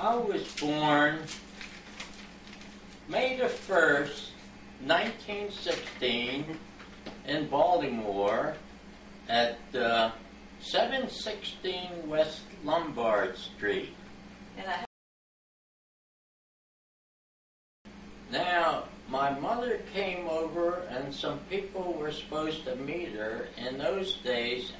I was born May the 1st, 1916, in Baltimore at 716 West Lombard Street. Now, my mother came over, and some people were supposed to meet her. In those days,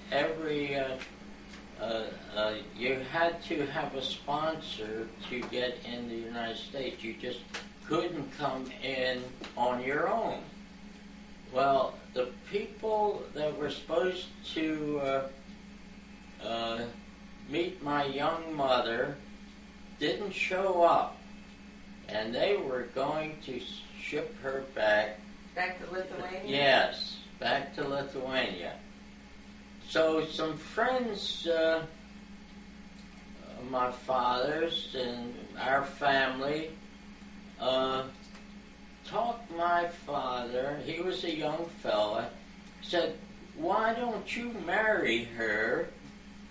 you had to have a sponsor to get in the United States. You just couldn't come in on your own. Well, the people that were supposed to meet my young mother didn't show up, and they were going to ship her back. Back to Lithuania? Yes, back to Lithuania. So some friends, my father's and our family, talked my father, he was a young fella, said, why don't you marry her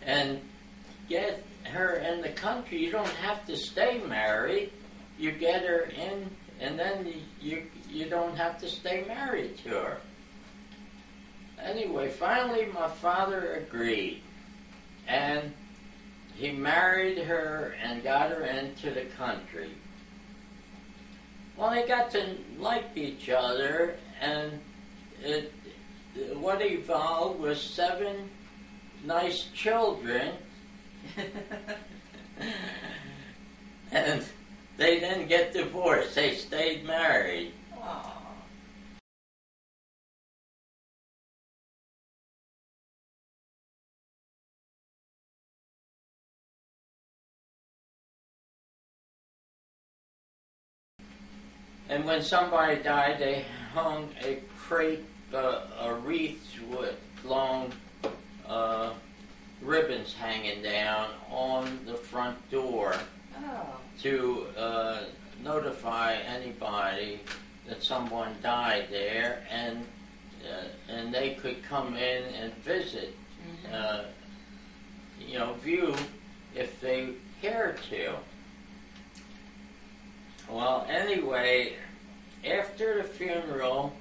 and get her in the country? You don't have to stay married. You get her in, and then you don't have to stay married to her. Anyway, finally my father agreed, and he married her and got her into the country. Well, they got to like each other, and what evolved was 7 nice children, and they didn't get divorced. They stayed married. Aww. And when somebody died, they hung a crepe, a wreath with long ribbons hanging down on the front door to notify anybody that someone died there, and they could come in and visit, view if they cared to. Well, anyway, after the funeral,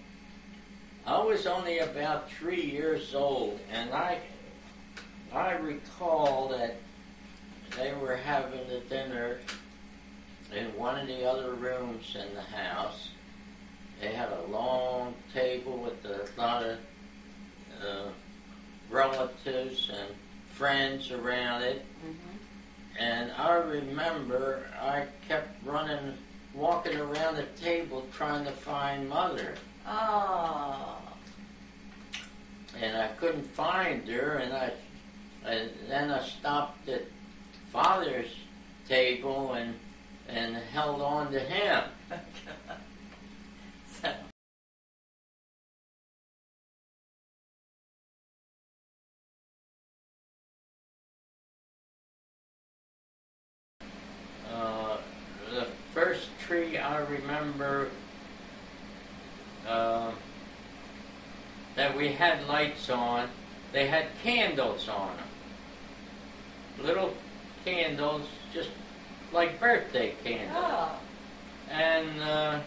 I was only about 3 years old, and I recall that they were having the dinner in one of the other rooms in the house. They had a long table with a lot of relatives and friends around it. And I remember I kept walking around the table trying to find Mother. Oh. And I couldn't find her, and then I stopped at Father's table and held on to him. The first tree I remember that we had lights on, they had candles on them. Little candles, just like birthday candles. Oh. And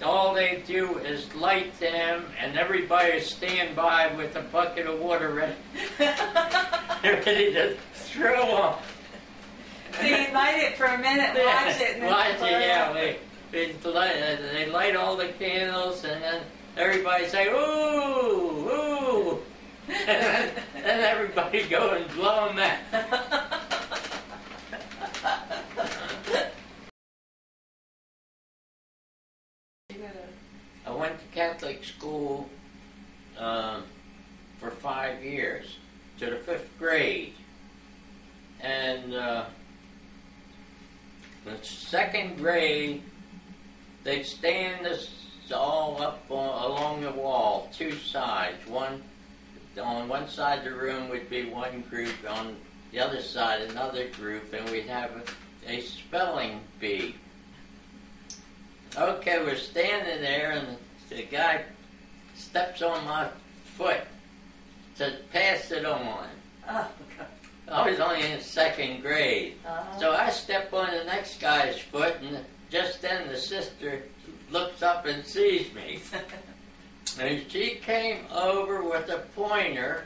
all they do is light them, and everybody stand by with a bucket of water ready to throw them. So you light it for a minute, watch it, and then watch it, yeah. They light all the candles, and then everybody say, ooh, ooh. And then everybody go and blow them out. I went to Catholic school for 5 years, to the 5th grade. And the 2nd grade, they'd stand us all up along the wall, 2 sides. On one side of the room would be one group, on the other side another group, and we'd have a spelling bee. Okay, we're standing there, and the guy steps on my foot to pass it on. Oh, God. I was only in second grade. Uh-huh. So I step on the next guy's foot, and just then the sister looks up and sees me. And she came over with a pointer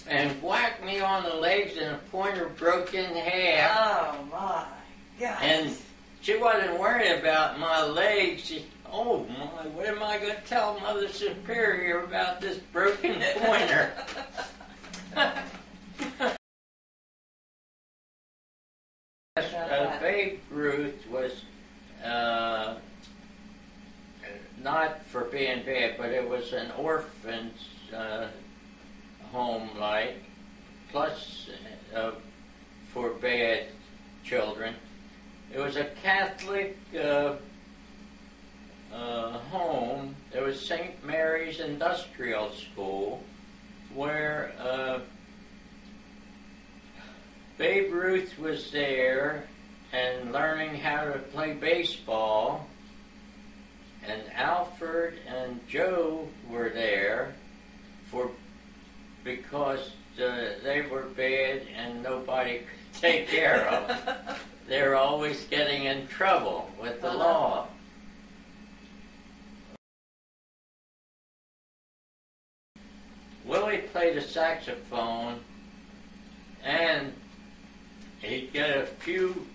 and whacked me on the legs, and the pointer broke in half. Oh my gosh. And she wasn't worried about my legs. She, oh my, what am I going to tell Mother Superior about this broken pointer? Babe Ruth was not for being bad, but it was an orphan's home, like, plus for bad children. It was a Catholic home. It was St. Mary's Industrial School, where Babe Ruth was there and learning how to play baseball, and Alfred and Joe were there because they were bad and nobody could take care of them. They were always getting in trouble with the law. Willy played a saxophone, and he'd get a few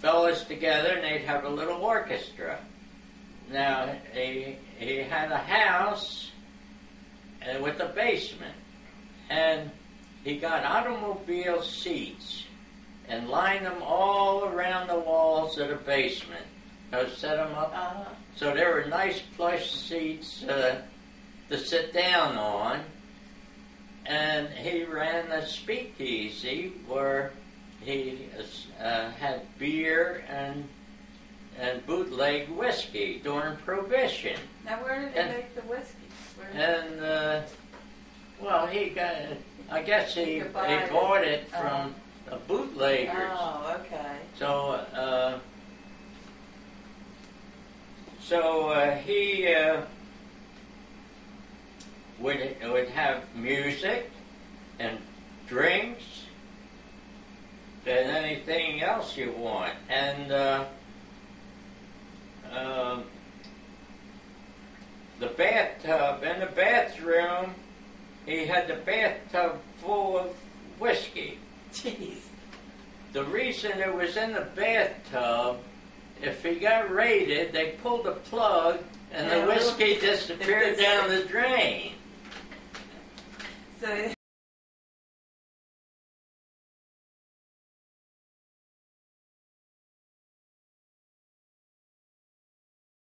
fellas together and they'd have a little orchestra. Now, he had a house with a basement, and he got automobile seats and lined them all around the walls of the basement. Set them up so there were nice plush seats to sit down on. And he ran a Speakeasy where he had beer and bootleg whiskey during Prohibition. Now, where did they make the whiskey? Well, he got. I guess he bought it from bootleggers. Oh, okay. So he would have music and drinks and anything else you want. And the bathtub, in the bathroom, he had the bathtub full of whiskey. Jeez. The reason it was in the bathtub, if he got raided, they pulled the plug and the whiskey disappeared down the drain. So